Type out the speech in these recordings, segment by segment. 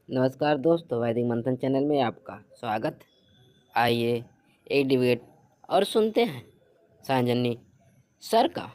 नमस्कार दोस्तों, वैदिक मंथन चैनल में आपका स्वागत। आइए एक डिबेट और सुनते हैं सांजनी सर का।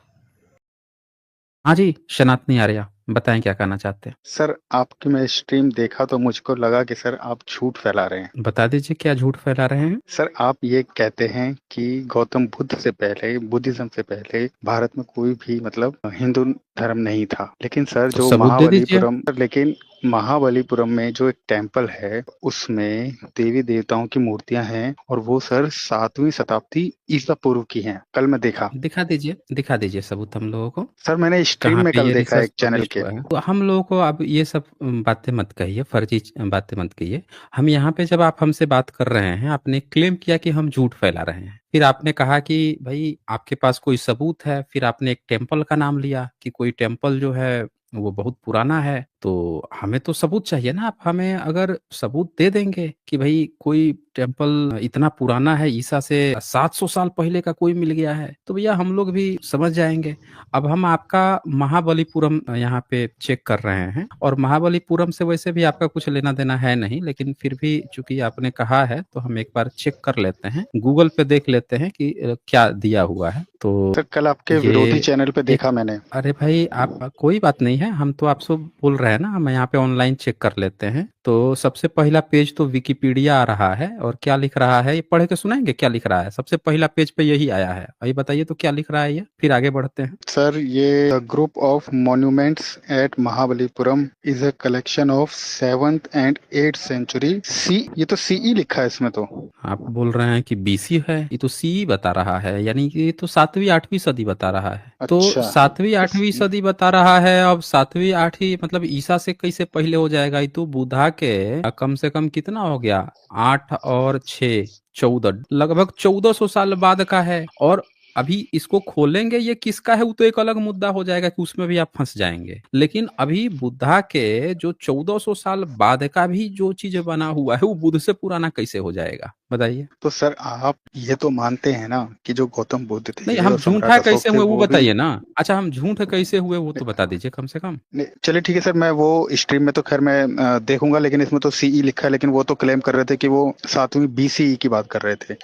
हाँ जी, सनातनी आर्या बताएं क्या कहना चाहते हैं। सर आपकी मैं स्ट्रीम देखा तो मुझको लगा कि सर आप झूठ फैला रहे हैं। बता दीजिए क्या झूठ फैला रहे हैं। सर आप ये कहते हैं कि गौतम बुद्ध से पहले, बुद्धिज्म से पहले भारत में कोई भी मतलब हिंदू धर्म नहीं था। लेकिन सर तो जो सबूत दे दीजिए। महाबलीपुरम में जो एक टेम्पल है उसमें देवी देवताओं की मूर्तियां हैं और वो सर 7वीं शताब्दी ईसा पूर्व की हैं। कल मैं देखा। दिखा दीजिए सबूत हम लोगों को। सर मैंने स्ट्रीम कहाँ में पे कल ये देखा रिसर्च एक चैनल पब्लिश के। हुआ है तो हम लोगों को अब ये सब बातें मत कहिए, फर्जी बातें मत कहिए। हम यहाँ पे जब आप हमसे बात कर रहे हैं, आपने क्लेम किया कि हम झूठ फैला रहे हैं। फिर आपने कहा कि भाई आपके पास कोई सबूत है। फिर आपने एक टेम्पल का नाम लिया कि कोई टेम्पल जो है वो बहुत पुराना है। तो हमें तो सबूत चाहिए ना। आप हमें अगर सबूत दे देंगे कि भाई कोई टेम्पल इतना पुराना है, ईसा से 700 साल पहले का कोई मिल गया है, तो भैया हम लोग भी समझ जाएंगे। अब हम आपका महाबलीपुरम यहाँ पे चेक कर रहे हैं, और महाबलीपुरम से वैसे भी आपका कुछ लेना देना है नहीं, लेकिन फिर भी चूंकि आपने कहा है तो हम एक बार चेक कर लेते हैं, गूगल पे देख लेते हैं कि क्या दिया हुआ है। तो सर कल आपके विरोधी ये चैनल पे एक, देखा मैंने। अरे भाई आप कोई बात नहीं है, हम तो आपसे बोल रहे हैं ना, हम यहाँ पे ऑनलाइन चेक कर लेते हैं। तो सबसे पहला पेज तो विकिपीडिया आ रहा है, और क्या लिख रहा है ये पढ़ के सुनाएंगे क्या लिख रहा है। सबसे पहला पेज पे यही आया है, अभी बताइए तो क्या लिख रहा है ये, फिर आगे बढ़ते हैं। सर ये group of monuments at Mahabalipuram is a collection of 7th and 8th century C. ये तो सीई लिखा है इसमें तो। आप बोल रहे हैं कि बीसी है, ये तो सी बता रहा है, यानी कि ये तो 7वीं 8वीं सदी बता रहा है। तो अच्छा। 7वीं 8वीं तो सदी बता रहा है। अब 7वीं 8वीं मतलब ईसा से कैसे पहले हो जाएगा। ये तो बुधा के कम से कम कितना हो गया, 8 और 6 14, लगभग 1400 साल बाद का है। और अभी इसको खोलेंगे ये किसका है वो तो एक अलग मुद्दा हो जाएगा कि उसमें भी आप फंस जाएंगे। लेकिन अभी बुद्धा के जो 1400 साल बाद का भी जो चीज बना हुआ है वो बुद्ध से पुराना कैसे हो जाएगा, बताइए। सर आप ये तो मानते हैं ना कि जो गौतम बुद्ध नहीं, थे हम और झूठा सम्राट अशोक कैसे थे हुए वो वो भी। बताइए ना। अच्छा, हम झूठ कैसे हुए वो तो बता दीजिए कम से कम। नहीं, चलिए ठीक है सर। मैं वो स्ट्रीम में तो खैर मैं देखूंगा, लेकिन इसमें तो सीई लिखा है। लेकिन वो तो क्लेम कर रहे थे कि वो 7वीं बीसीई की बात कर रहे थे।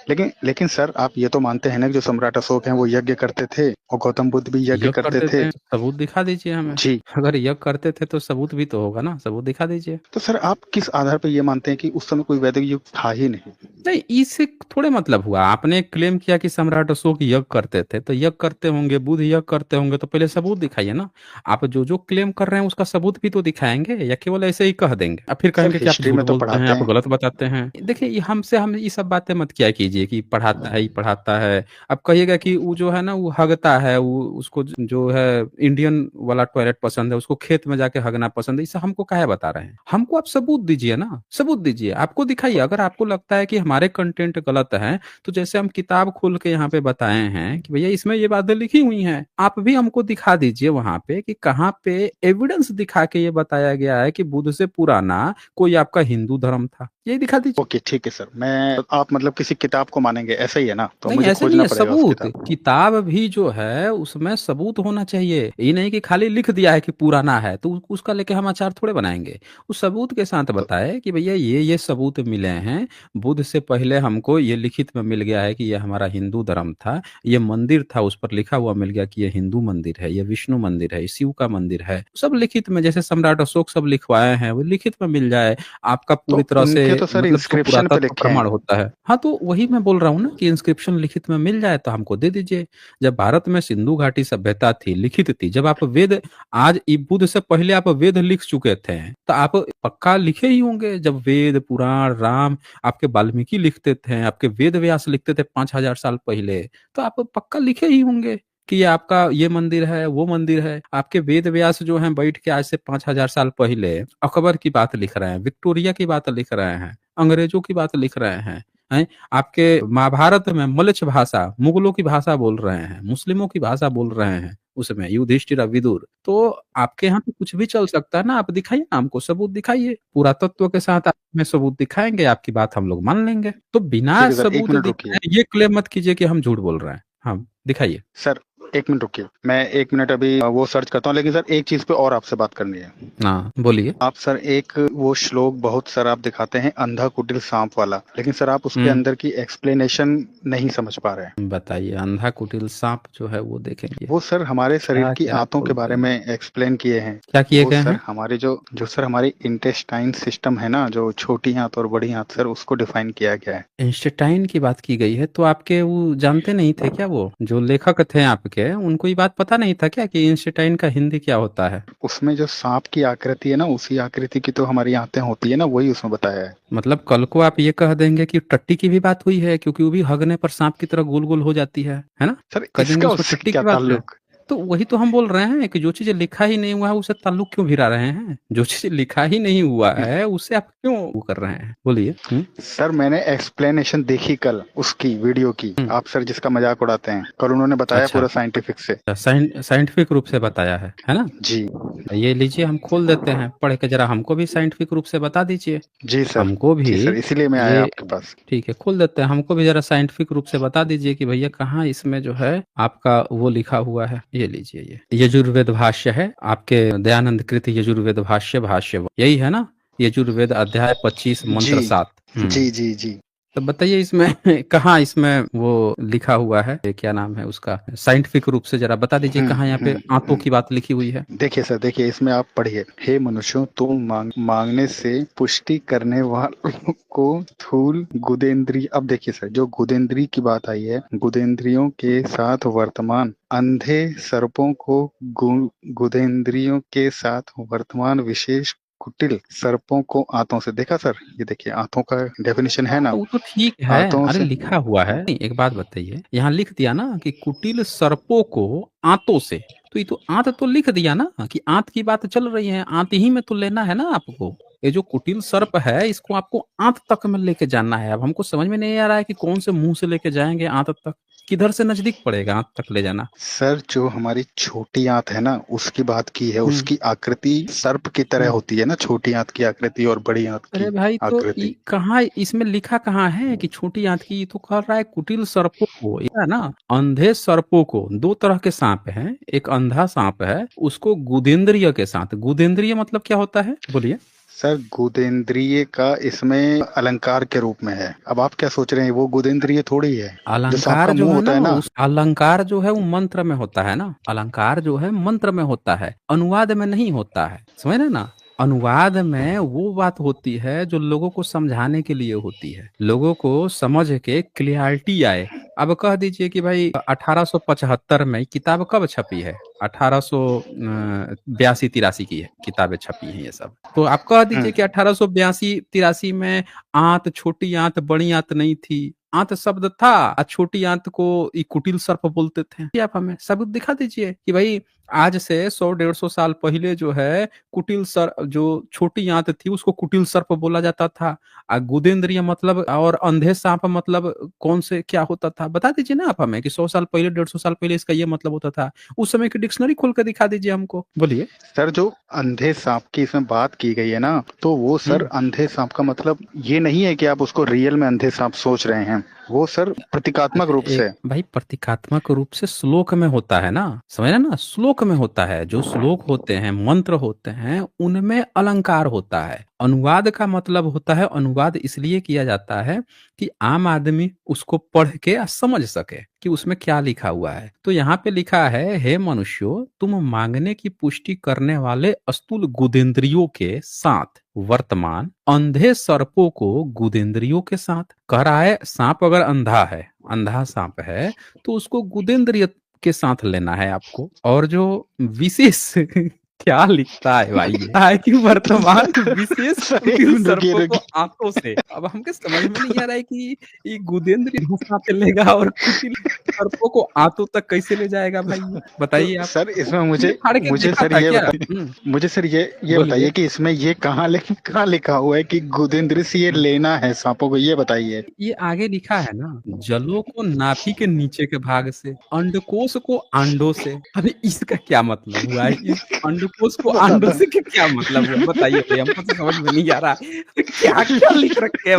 लेकिन सर आप ये तो मानते हैं ना कि जो सम्राट अशोक हैं वो यज्ञ करते थे और गौतम बुद्ध भी यज्ञ यज्ञ करते करते थे। थे, सबूत दिखा दीजिए हमें। जी। अगर यज्ञ करते थे तो सबूत भी तो होगा ना, सबूत दिखा दीजिए। तो सर आप किस आधार पर ये मानते हैं कि उस समय कोई वैदिक युग था ही नहीं? नहीं, इससे थोड़े मतलब हुआ। आपने क्लेम किया कि सम्राट अशोक यज्ञ करते थे, तो यज्ञ करते होंगे, बुद्ध यज्ञ करते होंगे, तो पहले सबूत दिखाइए ना। आप जो जो क्लेम कर रहे हैं उसका सबूत भी तो दिखाएंगे, या केवल ऐसे ही कह देंगे अब फिर सर कहेंगे कि आप हिस्ट्री झूठ में तो बोलते हैं, पढ़ाते आप हैं। गलत बताते हैं। देखिए हम ये सब बातें मत किया कीजिए कि पढ़ाता है ही पढ़ाता है। अब कहिएगा कि वो जो है ना वो हगता है, वो उसको जो है इंडियन वाला टॉयलेट पसंद है, उसको खेत में जाके हगना पसंद है। इसे हमको काहे बता रहे हैं। हमको आप सबूत दीजिए ना, सबूत दीजिए, आपको दिखाइए। अगर आपको लगता है कि हमारे कंटेंट गलत है, तो जैसे हम किताब खोल के यहाँ पे बताए हैं कि भैया इसमें ये बातें लिखी हुई हैं, आप भी हमको दिखा दीजिए वहां पे कि कहाँ पे एविडेंस दिखा के ये बताया गया है कि बुद्ध से पुराना कोई आपका हिंदू धर्म था, यही दिखा दीजिए। ओके ठीक है सर। मैं आप मतलब किसी किताब को मानेंगे ऐसा ही है ना? तो नहीं, मुझे ऐसे नहीं खोजना है, पड़ेगा उस सबूत। किताब को। किताब भी जो है उसमें सबूत होना चाहिए। ये नहीं कि खाली लिख दिया है कि पुराना है तो उसका लेके हम अचार थोड़े बनाएंगे। उस सबूत के साथ तो बताए कि भैया ये सबूत मिले हैं। बुद्ध से पहले हमको ये लिखित में मिल गया है कि ये हमारा हिंदू धर्म था। ये मंदिर था, उस पर लिखा हुआ मिल गया कि ये हिंदू मंदिर है, ये विष्णु मंदिर है, ये शिव का मंदिर है। सब लिखित में, जैसे सम्राट अशोक सब लिखवाए हैं वो लिखित में मिल जाए। आपका पूरी तरह से उनके तो सर मतलब जो इंस्क्रिप्शन पे पुरातत्व लिखे प्रमाण हैं। होता है, हाँ तो वही मैं बोल रहा हूँ ना कि इंस्क्रिप्शन लिखित में मिल जाए तो हमको दे दीजिए। जब भारत में सिंधु घाटी सभ्यता थी, लिखित थी, जब आप वेद, आज बुद्ध से पहले आप वेद लिख चुके थे, तो आप पक्का लिखे ही होंगे। जब वेद पुराण राम आपके वाल्मीकि लिखते थे, आपके वेद व्यास लिखते थे 5000 साल पहले, तो आप पक्का लिखे ही होंगे कि ये आपका ये मंदिर है वो मंदिर है। आपके वेद व्यास जो हैं बैठ के आज से 5000 साल पहले अकबर की बात लिख रहे हैं, विक्टोरिया की बात लिख रहे हैं, अंग्रेजों की बात लिख रहे हैं। आपके महाभारत में मलच भाषा, मुगलों की भाषा बोल रहे हैं, मुस्लिमों की भाषा बोल रहे हैं, उसमें युधिष्ठिर विदुर। तो आपके यहाँ तो कुछ भी चल सकता है ना। आप दिखाइए ना, हमको सबूत दिखाइए, पुरातत्व के साथ आप हमें सबूत दिखाएंगे, आपकी बात हम लोग मान लेंगे। तो बिना ठीक है सर, एक सबूत मिनट रुकिए। दिखाए ये क्लेम मत कीजिए कि हम झूठ बोल रहे हैं। हाँ, दिखाइए। सर एक मिनट रुकिए, मैं 1 मिनट अभी वो सर्च करता हूँ। लेकिन सर एक चीज पे और आपसे बात करनी है। हाँ बोलिए। आप सर एक वो श्लोक बहुत सर आप दिखाते हैं अंधा कुटिल सांप वाला, लेकिन सर आप उसके अंदर की एक्सप्लेनेशन नहीं समझ पा रहे हैं। बताइए, अंधा कुटिल सांप जो है वो देखेंगे। वो सर हमारे शरीर क्या की क्या आंतों के बोलते बारे हैं? में एक्सप्लेन किए हैं। क्या किए वो गए सर हैं? हमारे जो सर हमारी इंटेस्टाइन सिस्टम है ना, जो छोटी आंत और बड़ी आंत, सर उसको डिफाइन किया गया है। इंस्टेटाइन की बात की गई है, तो आपके वो जानते नहीं थे क्या? वो जो लेखक थे आपके, उनको ये बात पता नहीं था क्या कि इंस्टेटाइन का हिंदी क्या होता है? उसमें जो सांप की आकृति है ना, उसी आकृति की तो हमारी आंतें होती है ना, वही उसमें बताया है। मतलब कल को आप ये कह देंगे कि टट्टी की भी बात हुई है, क्योंकि वो भी हगने पर सांप की तरह गोल गोल हो जाती है ना? सर कह देंगे इसका उसमें उससे टट्टी क्या की बात है। ताल्लुक? तो वही तो हम बोल रहे हैं कि जो चीज लिखा ही नहीं हुआ है उसे ताल्लुक क्यों भिड़ा रहे हैं? जो चीज लिखा ही नहीं हुआ है उसे आप क्यों वो कर रहे हैं? बोलिए। सर मैंने एक्सप्लेनेशन देखी कल उसकी वीडियो की। हम्म। आप सर जिसका मजाक उड़ाते हैं, कल उन्होंने बताया अच्छा, पूरा साइंटिफिक से। साइंटिफिक रूप से बताया है ना? जी ये लीजिए, हम खोल देते हैं, पढ़ के जरा हमको भी साइंटिफिक रूप से बता दीजिए। जी सर। हमको भी जी सर, इसीलिए मैं आया ये आपके पास। ठीक है, खोल देते हैं, हमको भी जरा साइंटिफिक रूप से बता दीजिए कि भैया कहाँ इसमें जो है आपका वो लिखा हुआ है। ये लीजिए, ये यजुर्वेद भाष्य है आपके, दयानंद कृत यजुर्वेद भाष्य यही है ना? यजुर्वेद अध्याय 25 जी मंत्र 7। जी जी जी। तो बताइए इसमें कहाँ इसमें वो लिखा हुआ है, ये क्या नाम है उसका, साइंटिफिक रूप से जरा बता दीजिए कहाँ यहाँ पे आंतों की बात लिखी हुई है। देखिए सर, देखिए इसमें आप पढ़िए, हे मनुष्यों तुम मांगने से पुष्टि करने वालों को स्थूल गुदेंद्री। अब देखिए सर, जो गुदेंद्री की बात आई है, गुदेंद्रियों के साथ वर्तमान अंधे सर्पों को गुदेंद्रियों के साथ वर्तमान विशेष कुटिल सर्पों को आंतों से। देखा सर, ये देखिए आंतों का डेफिनेशन है ना, तो वो तो ठीक है, आंतों अरे से। लिखा हुआ है। नहीं, एक बात बताइए, यहाँ लिख दिया ना कि कुटिल सर्पों को आंतों से, तो ये तो आंत तो लिख दिया ना कि आंत की बात चल रही है, आंत ही में तो लेना है ना आपको। ये जो कुटिल सर्प है इसको आपको आंत तक में लेके जाना है। अब हमको समझ में नहीं आ रहा है कि कौन से मुंह से लेके जाएंगे आंत तक, किधर से नजदीक पड़ेगा आंत तक ले जाना। सर जो हमारी छोटी आंत है ना, उसकी बात की है। उसकी आकृति सर्प की तरह होती है ना, छोटी आंत की आकृति और बड़ी आंत अरे की भाई, तो आकृति। कहाँ इसमें लिखा कहाँ है कि छोटी आंत की? तो कह रहा है कुटिल सर्पों को, ये है ना, अंधे सर्पों को। दो तरह के सांप हैं, एक अंधा सांप है, उसको गुदेंद्रिय के साथ। गुदेंद्रिय मतलब क्या होता है, बोलिए। सर गुदेंद्रिय का इसमें अलंकार के रूप में है। अब आप क्या सोच रहे हैं, वो गुदेंद्रिय थोड़ी है। जो सांप अलंकार का जो मुंह है होता ना, है ना, उस अलंकार जो है वो मंत्र में होता है ना। अलंकार जो है मंत्र में होता है, अनुवाद में नहीं होता है, समझ रहे ना? अनुवाद में वो बात होती है जो लोगों को समझाने के लिए होती है, लोगों को समझ के क्लियरिटी आए। अब कह दीजिए कि भाई 1875 में किताब कब छपी है? 1882-83 की है किताबें छपी हैं ये सब। तो आप कह दीजिए कि 1882-83 में आंत, छोटी आंत बड़ी आंत नहीं थी, आंत शब्द था और छोटी आंत को ई कुटिल सर्प बोलते थे। ये आप हमें सबूत दिखा दीजिए कि भाई आज से 100-150 साल पहले जो है कुटिल सर्प, जो छोटी आंत थी उसको कुटिल सर्प बोला जाता था। गुदेंद्रिय मतलब और अंधे सांप मतलब कौन से क्या होता था, बता दीजिए ना आप हमें कि 100 साल पहले 150 साल पहले इसका ये मतलब होता था। उस समय की डिक्शनरी खोल कर दिखा दीजिए हमको, बोलिए। सर जो अंधे सांप की इसमें बात की गई है ना, तो वो सर अंधे सांप का मतलब ये नहीं है कि आप उसको रियल में अंधे सांप सोच रहे हैं। वो सर प्रतीकात्मक रूप से। भाई प्रतीकात्मक रूप से श्लोक में होता है ना, समझ रहे ना? श्लोक में होता है, जो श्लोक होते हैं, मंत्र होते हैं, उनमें अलंकार होता है। अनुवाद का मतलब होता है, अनुवाद इसलिए किया जाता है कि आम आदमी उसको पढ़ के समझ सके कि उसमें क्या लिखा हुआ है। तो यहाँ पे लिखा है, हे मनुष्यों तुम मांगने की पुष्टि करने वाले स्थूल गुदेंद्रियों के साथ वर्तमान अंधे सर्पों को गुदेंद्रियों के साथ। कह रहा है सांप अगर अंधा है, अंधा सांप है, तो उसको गुदेंद्रिय के साथ लेना है आपको। और जो विशेष क्या लिखता है भाई, ये है कि वर्तमान विशेष कुटिल सर्पों को आंतों से। अब हमके समझ में नहीं आ रहा है कि ये गुदेंद्रिय साथ लेगा और कुटिल सर्पों को आंतों तक कैसे ले जाएगा भाई, बताइए आप। सर इसमें मुझे मुझे सर ये बताइए, मुझे सर ये बताइए कि इसमें ये कहाँ लिखा हुआ है कि गुदेंद्र से ये लेना है सांपों को, ये बताइए। ये आगे लिखा है ना, जलों को नाभि के नीचे के भाग से, अंडकोश को अंडों से। अभी इसका क्या मतलब हुआ है? इस अंडकोश को अंडों से के क्या मतलब हुआ, बताइए भाई, हमको तो समझ में नहीं आ रहा है क्या क्या लिख रखे हैं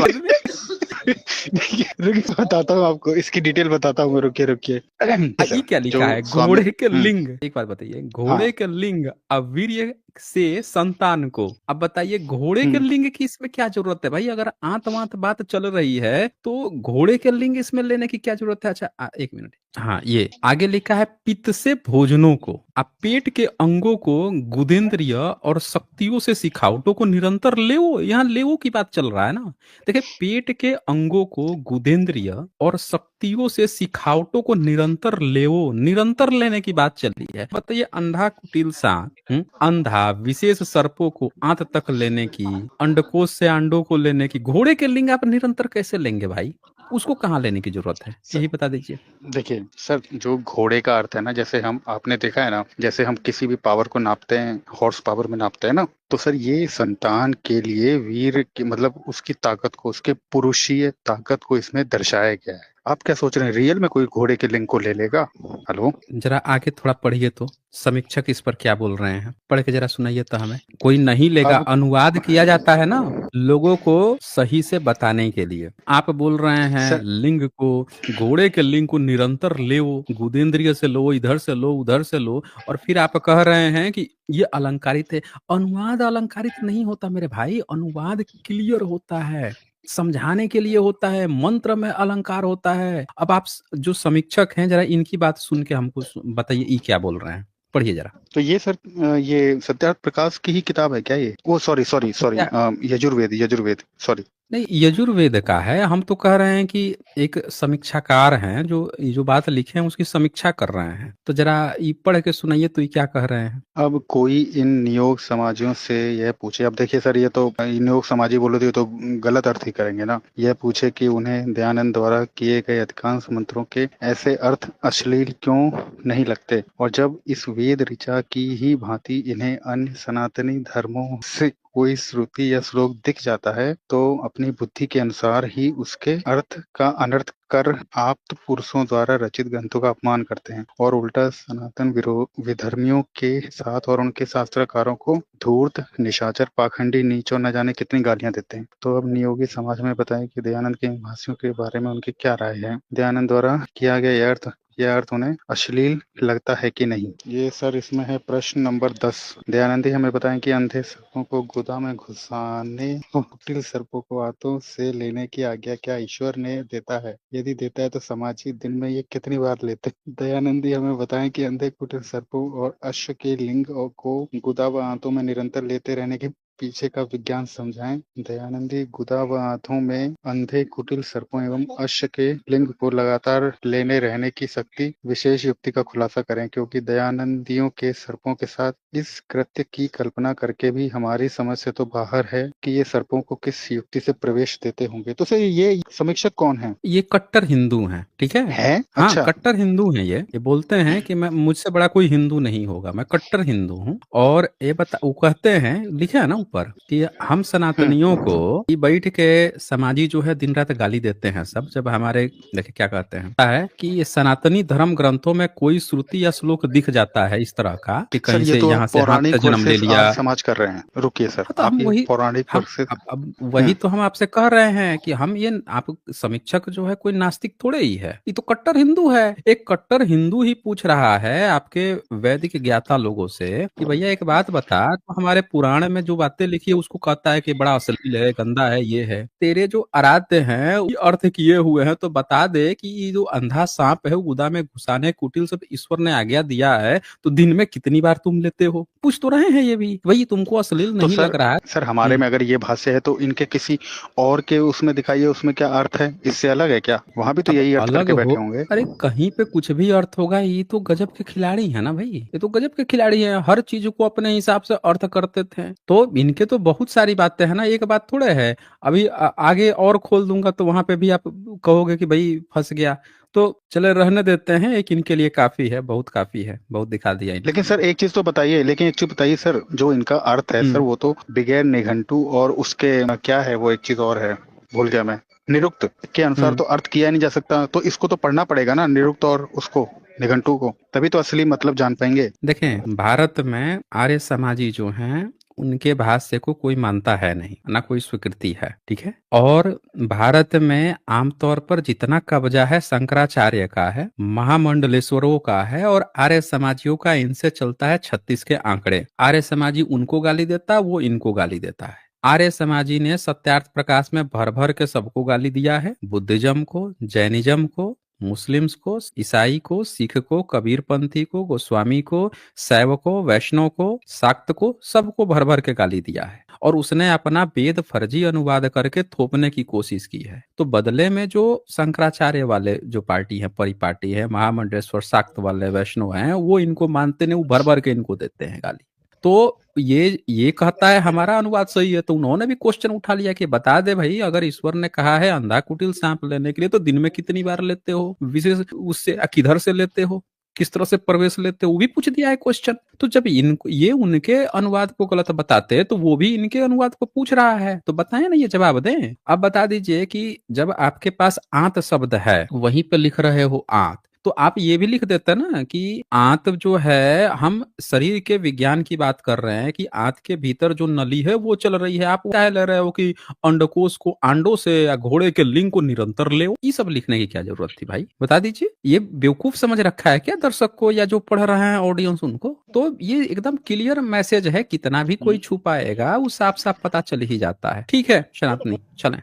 रुकिए बताता हूँ आपको, इसकी डिटेल बताता हूँ, रुकिए रुकिए। ये सर, क्या लिखा जो है? स्वामी घोड़े के लिंग, एक बात बताइए, हाँ घोड़े के लिंग अवीर्य से संतान को। अब बताइए घोड़े के हम्म, लिंग की इसमें क्या जरूरत है भाई? अगर आंत वांत बात चल रही है तो घोड़े के लिंग इसमें लेने की क्या जरूरत है? अच्छा एक मिनट, हाँ ये आगे लिखा है पित्त से भोजनों को, अब पेट के अंगों को गुदेंद्रिय और शक्तियों से सिखावटों को निरंतर लेवो, यहाँ लेवो की बात चल रहा है ना। देखिए पेट के अंगों को गुदेंद्रिय और शक्तियों से सिखावटों को निरंतर लेवो, निरंतर लेने की बात चल रही है। बताइए अंधा कुटिल सांप, अंधा विशेष सर्पों को आंत तक लेने की, अंडकोश से अंडों को लेने की, घोड़े के लिंग आप निरंतर कैसे लेंगे भाई? उसको कहाँ लेने की जरूरत है, सर यही बता दीजिए। देखिए सर, जो घोड़े का अर्थ है ना, जैसे हम आपने देखा है ना, जैसे हम किसी भी पावर को नापते हैं हॉर्स पावर में नापते हैं ना, तो सर ये संतान के लिए वीर की मतलब उसकी ताकत को, उसके पुरुषीय ताकत को इसमें दर्शाया गया है। आप क्या सोच रहे हैं, रियल में कोई घोड़े के लिंग को ले लेगा? हेलो। जरा आगे थोड़ा पढ़िए तो, समीक्षक इस पर क्या बोल रहे हैं, पढ़ के जरा सुनाइए तो हमें। कोई नहीं लेगा, अब अनुवाद किया जाता है ना लोगों को सही से बताने के लिए। आप बोल रहे हैं सर लिंग को, घोड़े के लिंग को निरंतर ले, गुदेंद्रिय से लो, इधर से लो, उधर से लो, और फिर आप कह रहे हैं कि ये अलंकारित है। अनुवाद अलंकारित नहीं होता मेरे भाई, अनुवाद क्लियर होता है, समझाने के लिए होता है, मंत्र में अलंकार होता है। अब आप जो समीक्षक हैं जरा इनकी बात सुन के हमको बताइए ये क्या बोल रहे हैं, पढ़िए जरा। तो ये सर ये सत्यार्थ प्रकाश की ही किताब है क्या ये? ओ सॉरी सॉरी तो सॉरी, क्या, यजुर्वेद, यजुर्वेद, सॉरी। नहीं यजुर्वेद का है, हम तो कह रहे हैं कि एक समीक्षाकार हैं जो ये जो बात लिखे हैं उसकी समीक्षा कर रहे हैं, तो जरा ये पढ़ के सुनाइए तो ये क्या कह रहे हैं। अब कोई इन नियोग समाजियों से यह पूछे, अब देखिए सर, ये तो नियोग समाजी बोलो तो ये तो गलत अर्थ ही करेंगे ना। यह पूछे कि उन्हें दयानंद द्वारा किए गए अधिकांश मंत्रों के ऐसे अर्थ अश्लील क्यों नहीं लगते, और जब इस वेद ऋचा की ही भांति इन्हें अन्य सनातनी धर्मों से कोई श्रुति या श्लोक दिख जाता है तो अपनी बुद्धि के अनुसार ही उसके अर्थ का अनर्थ कर आप्त पुरुषों द्वारा रचित ग्रंथों का अपमान करते हैं, और उल्टा सनातन विधर्मियों के साथ और उनके शास्त्रकारों को धूर्त, निशाचर, पाखंडी, नीच और न जाने कितनी गालियां देते हैं। तो अब नियोगी समाज में बताएं कि दयानंद के इन भाष्यों के बारे में उनकी क्या राय है। दयानंद द्वारा किया गया यह अर्थ उन्हें अश्लील लगता है कि नहीं? ये सर इसमें है प्रश्न नंबर 10। दयानंद जी हमें बताएं कि अंधे सर्पों को गुदा में घुसाने और कुटिल सर्पों को हाथों से लेने की आज्ञा क्या ईश्वर ने देता है? यदि देता है तो समाज ही दिन में ये कितनी बार लेते हैं? दयानंद जी हमें बताएं कि अंधे कुटिल सर्पों और अश्व के लिंग को गुदा व हाथों में निरंतर लेते रहने के पीछे का विज्ञान समझाएं। दयानंदी गुदा व हाथों में अंधे कुटिल सर्पों एवं अश्व के लिंग को लगातार लेने रहने की शक्ति विशेष युक्ति का खुलासा करें, क्योंकि दयानंदियों के सर्पों के साथ इस कृत्य की कल्पना करके भी हमारी समझ से तो बाहर है कि ये सर्पों को किस युक्ति से प्रवेश देते होंगे। तो सर ये समीक्षक कौन है? ये कट्टर हिंदू हैं, ठीक है। है हाँ अच्छा। कट्टर हिंदू हैं, ये बोलते हैं कि मैं, मुझसे बड़ा कोई हिंदू नहीं होगा, मैं कट्टर हिंदू हूँ। और ये वो कहते हैं, लिखे है ना ऊपर कि हम सनातनियों को ये बैठ के समाजी जो है दिन रात गाली देते हैं सब, जब हमारे देखिए क्या कहते हैं है कि ये सनातनी धर्म ग्रंथों में कोई श्रुति या श्लोक दिख जाता है इस तरह का कि सर कहीं ये से तो यहाँ से हाथ से पौराणिक जन्म ले वर्सेस लिया। आज समाज कर रहे हैं। रुकिए सर, हाँ, तो आप हम ये वही, पौराणिक हम वर्सेस अब वही तो हम आपसे कह रहे हैं कि हम ये, आप समीक्षक जो है कोई नास्तिक थोड़े ही है, ये तो कट्टर हिंदू है। एक कट्टर हिंदू ही पूछ रहा है आपके वैदिक ज्ञाता लोगों से कि भैया एक बात बता, तो हमारे पुराण में जो बातें लिखी है उसको कहता है कि बड़ा अश्लील है, गंदा है, ये है, तेरे जो आराध्य हैं ये अर्थ किए हुए हैं, तो बता दे कि ये जो अंधा सांप है गुदा में घुसाने कुटिल सब ईश्वर ने आज्ञा दिया है, तो दिन में कितनी बार तुम लेते हो? पूछ तो रहे हैं ये भी, भाई तुमको अश्लील तो नहीं लग रहा है? सर हमारे में अगर ये भाष्य है तो इनके किसी और के उसमें दिखाइए, उसमें क्या अर्थ है, इससे अलग है क्या? वहां भी तो अब यही अर्थ अलग करके हो, बैठे होंगे। अरे कहीं पे कुछ भी अर्थ होगा, ये तो गजब के खिलाड़ी है ना भाई, ये तो गजब के खिलाड़ी हैं, हर चीज को अपने हिसाब से अर्थ करते थे। तो इनके तो बहुत सारी बातें हैं ना, एक बात थोड़े है। अभी आगे और खोल दूंगा तो वहां पे भी आप कहोगे कि भाई फंस गया। तो चले रहने देते हैं, एक इनके लिए काफी है, बहुत काफी है, बहुत दिखा दिया लेकिन इन्होंने। सर एक चीज तो बताइए, लेकिन एक चीज बताइए सर, जो इनका अर्थ है सर हम्म वो तो बगैर निघंटू और उसके क्या है वो, एक चीज और है, भूल गया मैं, निरुक्त के अनुसार हम्म तो अर्थ किया नहीं जा सकता, तो इसको तो पढ़ना पड़ेगा ना, निरुक्त और उसको निघंटू को, तभी तो असली मतलब जान पाएंगे। देखें भारत में आर्य समाजी जो हैं उनके भाष्य को कोई मानता है नहीं, ना कोई स्वीकृति है, ठीक है। और भारत में आमतौर पर जितना कब्जा है शंकराचार्य का है, महामंडलेश्वरों का है और आर्य समाजियों का। इनसे चलता है 36 के आंकड़े। आर्य समाजी उनको गाली देता, वो इनको गाली देता है। आर्य समाजी ने सत्यार्थ प्रकाश में भर भर के सबको गाली दिया है, बुद्धिज्म को, जैनिज्म को, मुस्लिम्स को, ईसाई को, सिख को, कबीरपंथी को, गोस्वामी को, शैव को, वैष्णव को, शाक्त को, सबको भर भर के गाली दिया है। और उसने अपना वेद फर्जी अनुवाद करके थोपने की कोशिश की है। तो बदले में जो शंकराचार्य वाले जो पार्टी है, परिपाटी है, महामंडलेश्वर शाक्त वाले वैष्णव हैं, वो इनको मानते नहीं, वो भर भर के इनको देते हैं गाली। तो ये कहता है हमारा अनुवाद सही है, तो उन्होंने भी क्वेश्चन उठा लिया कि बता दे भाई, अगर ईश्वर ने कहा है अंधा कुटिल सांप लेने के लिए, तो दिन में कितनी बार लेते हो, विशेष उससे किधर से लेते हो, किस तरह से प्रवेश लेते हो, वो भी पूछ दिया है क्वेश्चन। तो जब इनको ये उनके अनुवाद को गलत बताते हैं, तो वो भी इनके अनुवाद को पूछ रहा है, तो बताए ना, ये जवाब दें। अब बता दीजिए कि जब आपके पास आंत शब्द है, वहीं पे लिख रहे हो आंत, तो आप ये भी लिख देते ना कि आंत जो है, हम शरीर के विज्ञान की बात कर रहे हैं कि आंत के भीतर जो नली है वो चल रही है। आप क्या ले रहे हो कि अंडकोश को आंडों से या घोड़े के लिंग को निरंतर ले, ये सब लिखने की क्या जरूरत थी भाई, बता दीजिए। ये बेवकूफ समझ रखा है क्या दर्शक को, या जो पढ़ रहे हैं ऑडियंस उनको? तो ये एकदम क्लियर मैसेज है, कितना भी कोई छुपाएगा वो साफ साफ पता चल ही जाता है। ठीक है सनातनी, चलें।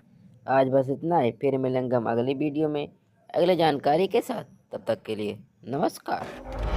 आज बस इतना ही, फिर मिलेंगे हम अगली वीडियो में अगले जानकारी के साथ। तब तक के लिए नमस्कार।